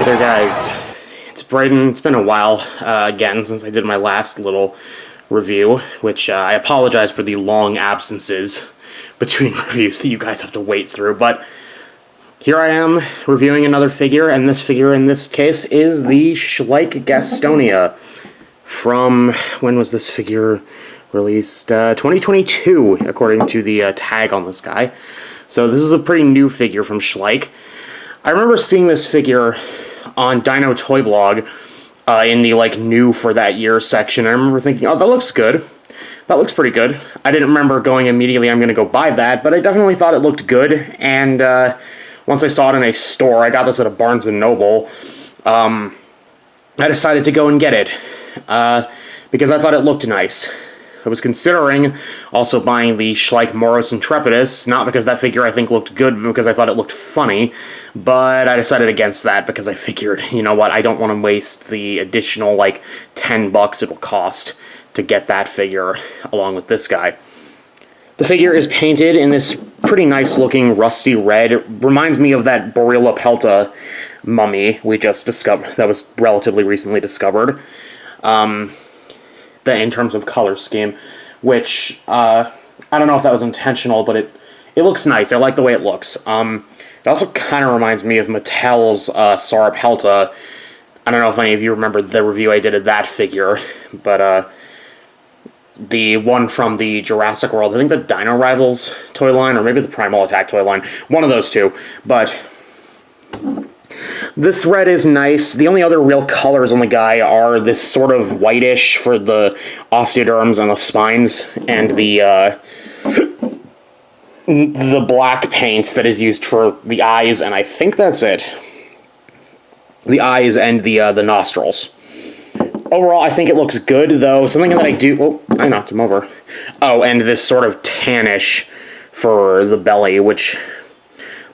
there, guys. It's been a while, again, since I did my last little review, which I apologize for the long absences between reviews that you guys have to wait through, but here I am reviewing another figure, and this figure in this case is the Schleich Gastonia from, when was this figure released? 2022, according to the tag on this guy. So this is a pretty new figure from Schleich. I remember seeing this figure on Dino Toy Blog in the new for that year section. I remember thinking, oh, that looks good. That looks pretty good. I didn't remember going immediately, I'm going to go buy that, but I definitely thought it looked good, and once I saw it in a store, I got this at a Barnes & Noble, I decided to go and get it, because I thought it looked nice. I was considering also buying the Schleich Moros Intrepidus, not because that figure I think looked good, but because I thought it looked funny, but I decided against that because I figured, you know what, I don't want to waste the additional, $10 it'll cost to get that figure along with this guy. The figure is painted in this pretty nice-looking rusty red. It reminds me of that Borilla Pelta mummy we just discovered, that was relatively recently discovered. In terms of color scheme, which, I don't know if that was intentional, but it looks nice. I like the way it looks. It also kind of reminds me of Mattel's Pelta. I don't know if any of you remember the review I did of that figure, but the one from the Jurassic World, I think the Dino Rivals toy line, or maybe the Primal Attack toy line, one of those two, but this red is nice. The only other real colors on the guy are this sort of whitish for the osteoderms and the spines, and the black paint that is used for the eyes, and I think that's it. The eyes and the nostrils. Overall, I think it looks good, though. Something that I do... Oh, I knocked him over. Oh, and this sort of tannish for the belly, which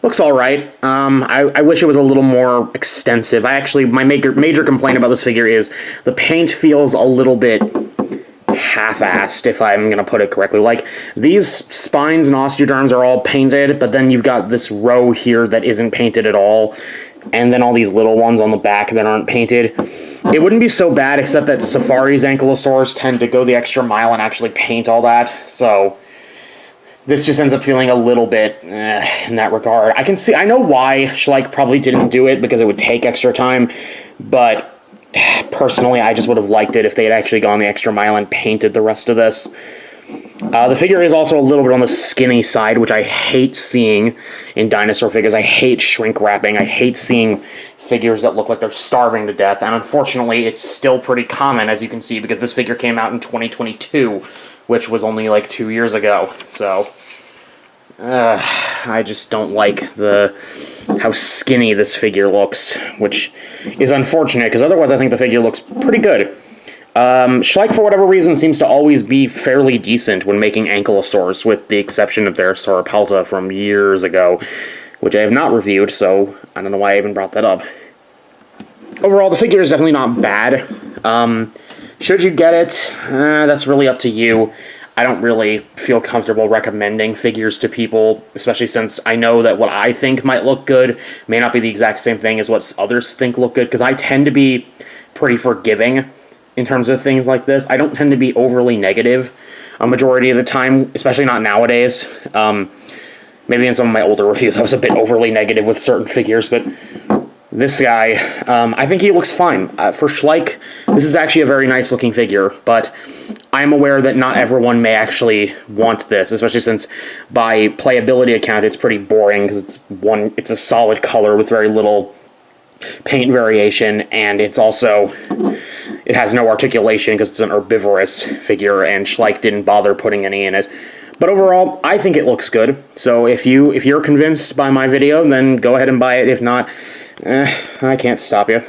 looks alright. I wish it was a little more extensive. My major complaint about this figure is the paint feels a little bit half-assed, if I'm going to put it correctly. These spines and osteoderms are all painted, but then you've got this row here that isn't painted at all, and then all these little ones on the back that aren't painted. It wouldn't be so bad, except that Safari's ankylosaurs tend to go the extra mile and actually paint all that, so this just ends up feeling a little bit in that regard. I know why Schleich probably didn't do it, because it would take extra time, but personally, I just would have liked it if they had actually gone the extra mile and painted the rest of this. The figure is also a little bit on the skinny side, which I hate seeing in dinosaur figures. I hate shrink wrapping. I hate seeing figures that look like they're starving to death, and unfortunately, it's still pretty common, as you can see, because this figure came out in 2022, which was only 2 years ago, so I just don't like how skinny this figure looks, which is unfortunate, because otherwise I think the figure looks pretty good. Schleich, for whatever reason, seems to always be fairly decent when making ankylosaurs, with the exception of their Sauropelta from years ago, which I have not reviewed, so I don't know why I even brought that up. Overall, the figure is definitely not bad. Should you get it? That's really up to you. I don't really feel comfortable recommending figures to people, especially since I know that what I think might look good may not be the exact same thing as what others think look good, because I tend to be pretty forgiving in terms of things like this. I don't tend to be overly negative a majority of the time, especially not nowadays. Maybe in some of my older reviews I was a bit overly negative with certain figures, but this guy, I think he looks fine. For Schleich, this is actually a very nice-looking figure, but I'm aware that not everyone may actually want this, especially since by playability account it's pretty boring, because it's a solid color with very little paint variation, and it has no articulation because it's an herbivorous figure, and Schleich didn't bother putting any in it. But overall, I think it looks good, so if you're convinced by my video, then go ahead and buy it. If not, I can't stop you.